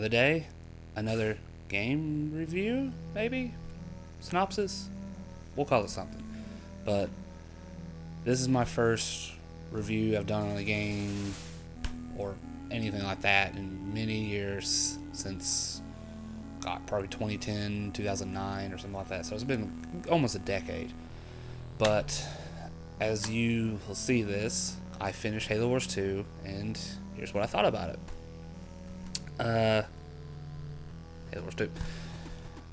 another day, another game review, maybe? Synopsis? We'll call it something. But this is my first review I've done on a game or anything like that in many years since, God, probably 2010, 2009 or something like that. So it's been almost a decade. But as you will see this, I finished Halo Wars 2, and here's what I thought about it. Halo Wars 2.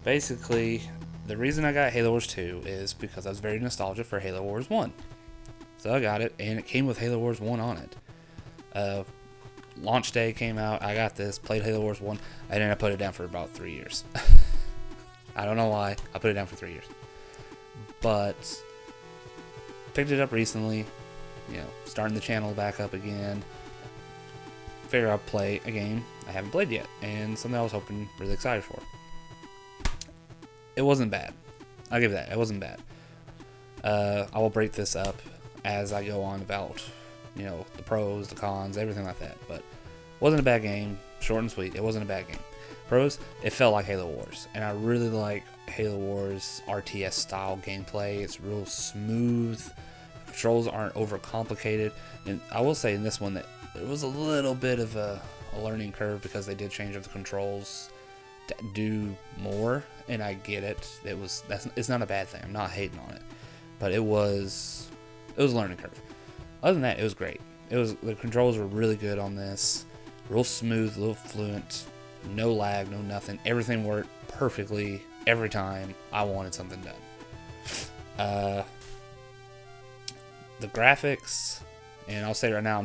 Basically, the reason I got Halo Wars 2 is because I was very nostalgic for Halo Wars 1. So I got it, and it came with Halo Wars 1 on it. Launch day came out, I got this, played Halo Wars 1, and then I put it down for about 3 years. I don't know why, I put it down for 3 years. But, picked it up recently, starting the channel back up again. Figure I'll play a game I haven't played yet, and something I was hoping, really excited for. It wasn't bad. I'll give that. It wasn't bad. I will break this up as I go on about, the pros, the cons, everything like that. But it wasn't a bad game. Short and sweet. It wasn't a bad game. Pros, it felt like Halo Wars. And I really like Halo Wars RTS style gameplay. It's real smooth. The controls aren't overcomplicated. And I will say in this one that it was a little bit of a learning curve because they did change up the controls to do more, and I get it. It's not a bad thing. I'm not hating on it, but it was a learning curve. Other than that, it was great. The controls were really good on this, real smooth, real fluent, no lag, no nothing. Everything worked perfectly every time I wanted something done. The graphics, and I'll say right now,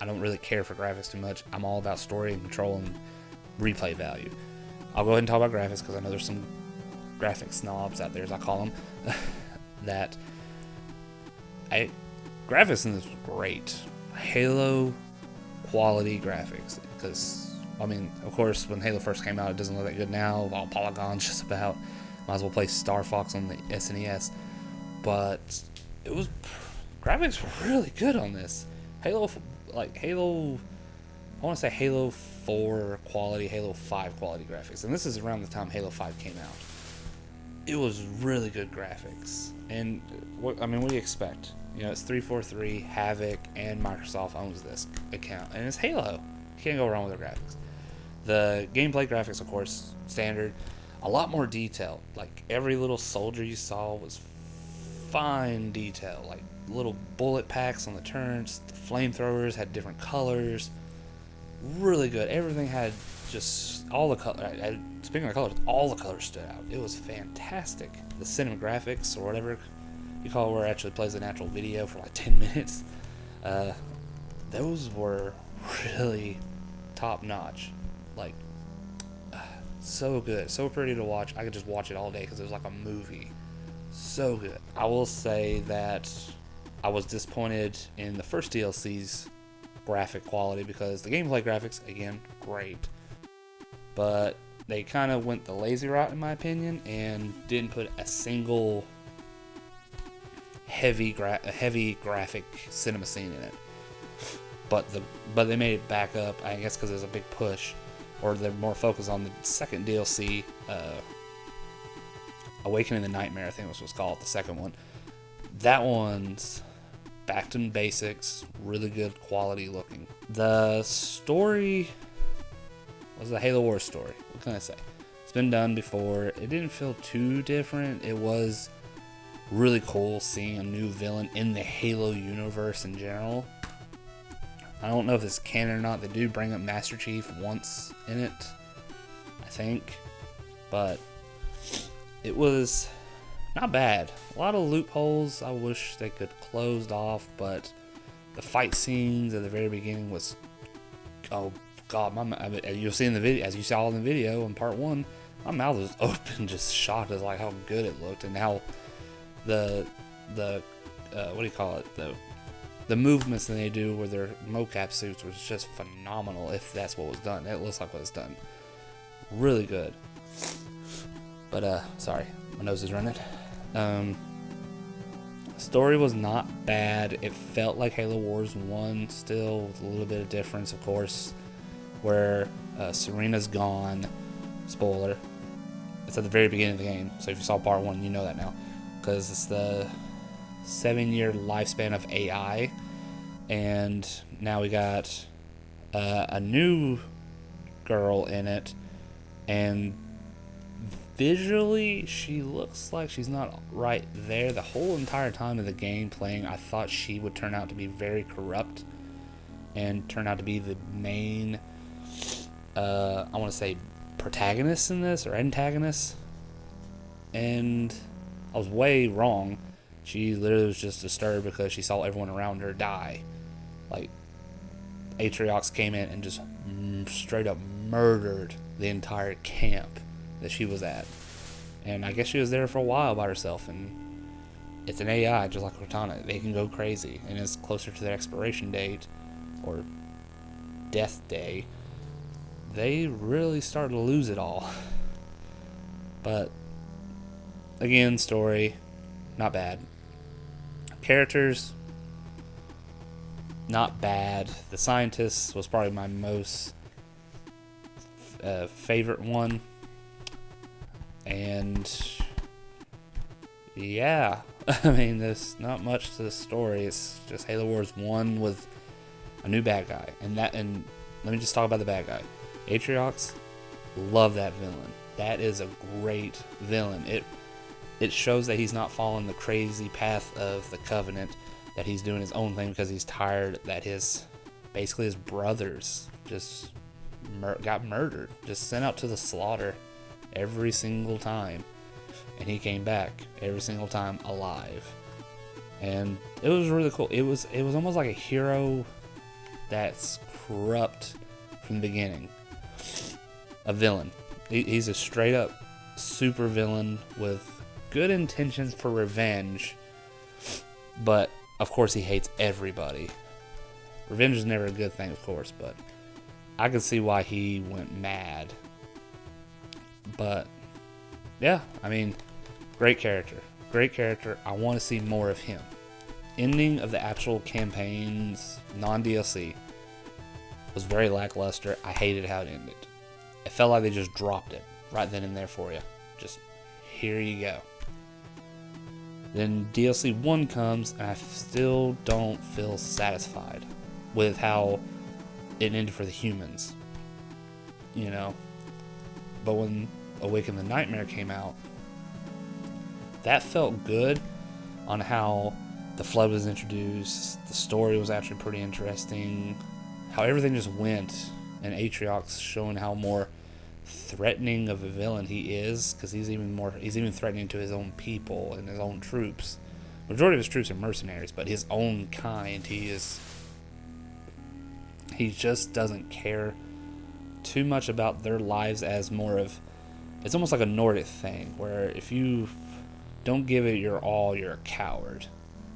I don't really care for graphics too much. I'm all about story and control and replay value. I'll go ahead and talk about graphics because I know there's some graphic snobs out there, as I call them, graphics in this was great. Halo quality graphics. Because, of course, when Halo first came out, it doesn't look that good now. All polygons, just about. Might as well play Star Fox on the SNES. But graphics were really good on this. Halo, I want to say Halo 4 quality, Halo 5 quality graphics. And this is around the time Halo 5 came out. It was really good graphics. And, what do you expect? It's 343, Havoc, and Microsoft owns this account. And it's Halo. You can't go wrong with their graphics. The gameplay graphics, of course, standard. A lot more detail. Like, every little soldier you saw was fine detail. Like, little bullet packs on the turrets. The flamethrowers had different colors. Really good. Everything had just all the colors. Speaking of colors, all the colors stood out. It was fantastic. The cinematographics, or whatever you call it, where it actually plays an actual video for like 10 minutes. Those were really top notch. Like, so good. So pretty to watch. I could just watch it all day because it was like a movie. So good. I will say that I was disappointed in the first DLC's graphic quality because the gameplay graphics, again, great. But they kind of went the lazy route, in my opinion, and didn't put a single heavy graphic cinema scene in it. But they made it back up, I guess, because there's a big push, or they're more focused on the second DLC, Awakening the Nightmare, I think was what's called, the second one. That one's back to basics, really good quality looking. The story was a Halo Wars story. What can I say? It's been done before. It didn't feel too different. It was really cool seeing a new villain in the Halo universe in general. I don't know if it's canon or not. They do bring up Master Chief once in it, I think. But it was not bad. A lot of loopholes I wish they could closed off, but the fight scenes at the very beginning was, oh God, you'll see in the video, as you saw in the video in part 1, my mouth was open, just shocked at like how good it looked and how the what do you call it, the movements that they do with their mocap suits was just phenomenal. If that's what was done, it looks like what was done. Really good. But sorry, my nose is running. Story was not bad. It felt like Halo Wars 1 still, with a little bit of difference, of course, where Serena's gone. Spoiler. It's at the very beginning of the game, so if you saw part 1, you know that now. Because it's the 7-year lifespan of AI. And now we got a new girl in it. And visually, she looks like she's not right there. The whole entire time of the game playing, I thought she would turn out to be very corrupt and turn out to be the main, I want to say, protagonist in this, or antagonist. And I was way wrong. She literally was just disturbed because she saw everyone around her die. Like, Atriox came in and just straight up murdered the entire camp that she was at. And I guess she was there for a while by herself, and it's an AI just like Cortana. They can go crazy, and it's closer to their expiration date or death day. They really start to lose it all. But again, story not bad. Characters not bad. The scientist was probably my most favorite one. And yeah, I mean, there's not much to the story. It's just Halo Wars 1 with a new bad guy. And let me just talk about the bad guy. Atriox, love that villain. That is a great villain. It shows that he's not following the crazy path of the Covenant, that he's doing his own thing because he's tired that his brothers just got murdered, just sent out to the slaughter every single time, and he came back every single time alive. And it was really cool. It was almost like a hero that's corrupt from the beginning. A villain. He's a straight up super villain with good intentions for revenge, but of course he hates everybody. Revenge is never a good thing, of course, but I can see why he went mad. But yeah, I mean, great character. I want to see more of him. Ending of the actual campaign's non-DLC was very lackluster. I hated how it ended. It felt like they just dropped it right then and there for you. Just, here you go. Then DLC 1 comes, and I still don't feel satisfied with how it ended for the humans. You know? But when Awaken the Nightmare came out, that felt good on how the Flood was introduced. The story was actually pretty interesting. How everything just went, and Atriox showing how more threatening of a villain he is, because he's even threatening to his own people and his own troops. Majority of his troops are mercenaries, but his own kind, he just doesn't care too much about their lives as more of, it's almost like a Nordic thing, where if you don't give it your all, you're a coward,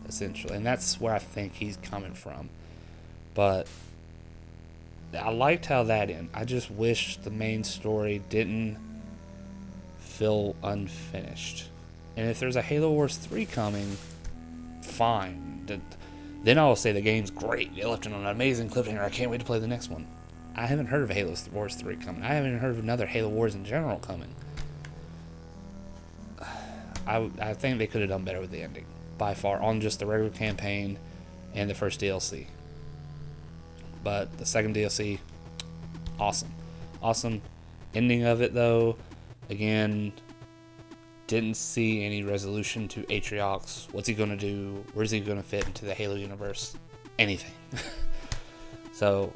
essentially. And that's where I think he's coming from. But I liked how that ended. I just wish the main story didn't feel unfinished. And if there's a Halo Wars 3 coming, fine. Then I'll say the game's great. They left it on an amazing cliffhanger. I can't wait to play the next one. I haven't heard of Halo Wars 3 coming. I haven't even heard of another Halo Wars in general coming. I think they could have done better with the ending, by far, on just the regular campaign and the first DLC. But the second DLC, awesome ending of it, though. Again, didn't see any resolution to Atriox. What's he gonna do? Where's he gonna fit into the Halo universe? Anything. So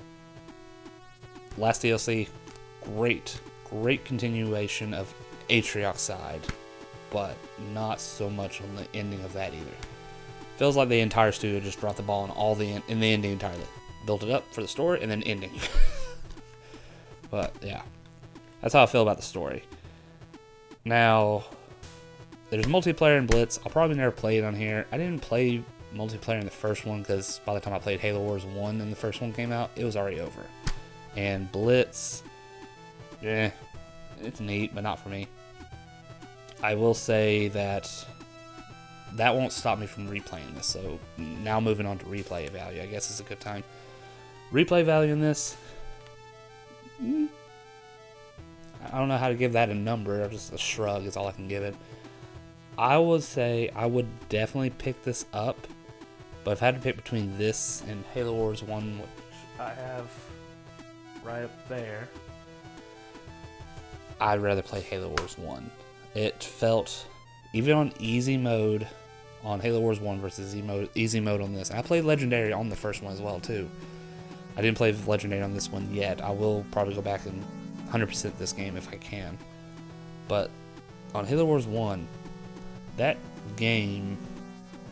last DLC, great continuation of Atriox side, but not so much on the ending of that either. Feels like the entire studio just dropped the ball in the ending entirely. Built it up for the story and then ending. But yeah, that's how I feel about the story. Now, there's multiplayer in Blitz. I'll probably never play it on here. I didn't play multiplayer in the first one because by the time I played Halo Wars 1 and the first one came out, it was already over. And Blitz, it's neat, but not for me. I will say that won't stop me from replaying this. So now moving on to replay value, I guess is a good time. Replay value in this, I don't know how to give that a number. Just a shrug is all I can give it. I would say I would definitely pick this up, but if I had to pick between this and Halo Wars 1, which I have right up there, I'd rather play Halo Wars 1. It felt, even on easy mode on Halo Wars 1 versus easy mode on this. I played Legendary on the first one as well, too. I didn't play Legendary on this one yet. I will probably go back and 100% this game if I can. But on Halo Wars 1, that game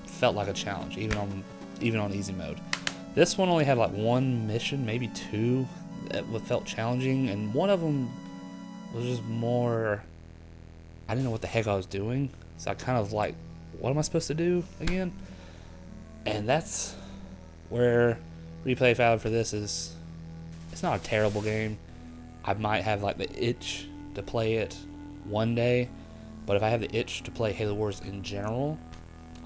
felt like a challenge, even on easy mode. This one only had like one mission, maybe two, that felt challenging, and one of them was just more. I didn't know what the heck I was doing, so I kind of like, what am I supposed to do again? And that's where replay value for this is. It's not a terrible game. I might have like the itch to play it one day. But if I have the itch to play Halo Wars in general,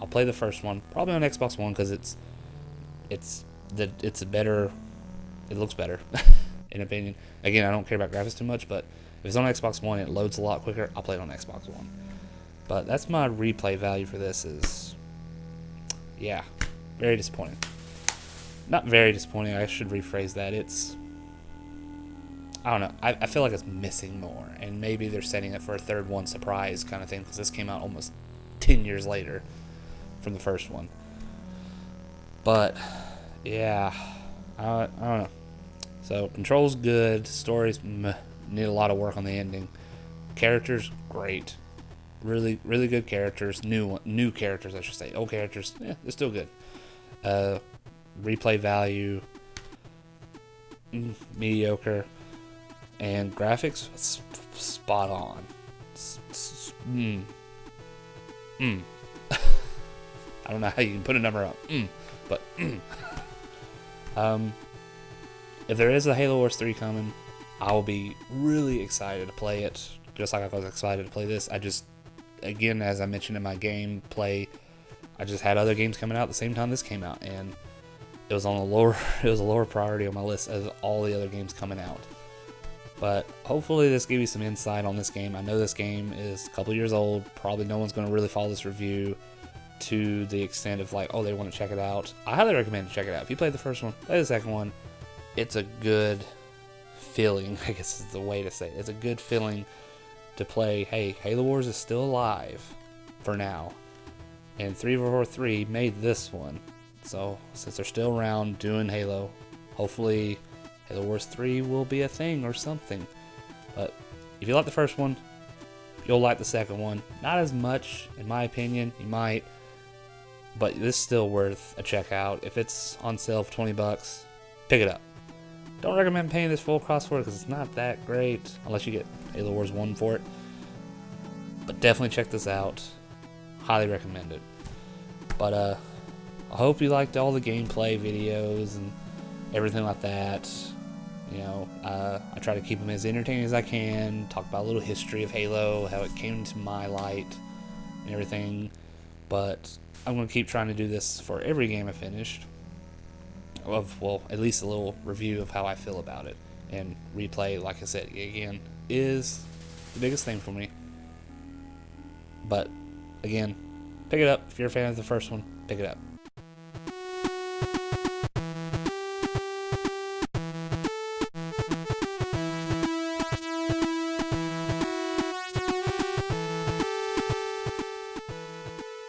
I'll play the first one, probably on Xbox One, because it's a better, it looks better, in opinion. Again, I don't care about graphics too much, but if it's on Xbox One, it loads a lot quicker. I'll play it on Xbox One. But that's my replay value for this is, yeah, very disappointing. Not very disappointing. I should rephrase that. I don't know. I feel like it's missing more, and maybe they're setting it for a third one surprise kind of thing, because this came out almost 10 years later from the first one. But yeah, I don't know. So control's good, stories need a lot of work on the ending. Characters great, really good characters, new characters I should say. Old characters, yeah, they're still good. Replay value mediocre. And graphics, spot on. I don't know how you can put a number up. But if there is a Halo Wars 3 coming, I will be really excited to play it. Just like I was excited to play this. Again, as I mentioned in my gameplay, I just had other games coming out at the same time this came out, and it was on a lower priority on my list as all the other games coming out. But hopefully this gave you some insight on this game. I know this game is a couple years old. Probably no one's going to really follow this review to the extent of like, oh, they want to check it out. I highly recommend to check it out. If you played the first one, play the second one. It's a good feeling, I guess is the way to say it. It's a good feeling to play, hey, Halo Wars is still alive for now. And 343 made this one. So since they're still around doing Halo, hopefully Halo Wars 3 will be a thing or something. But if you like the first one, you'll like the second one. Not as much, in my opinion. You might. But this is still worth a check out. If it's on sale for $20, pick it up. Don't recommend paying this full cost for it because it's not that great. Unless you get Halo Wars 1 for it. But definitely check this out. Highly recommend it. But I hope you liked all the gameplay videos and everything like that. You know, I try to keep them as entertaining as I can, talk about a little history of Halo, how it came to my light, and everything. But I'm going to keep trying to do this for every game I finished. Well, at least a little review of how I feel about it. And replay, like I said, again, is the biggest thing for me. But, again, pick it up. If you're a fan of the first one, pick it up.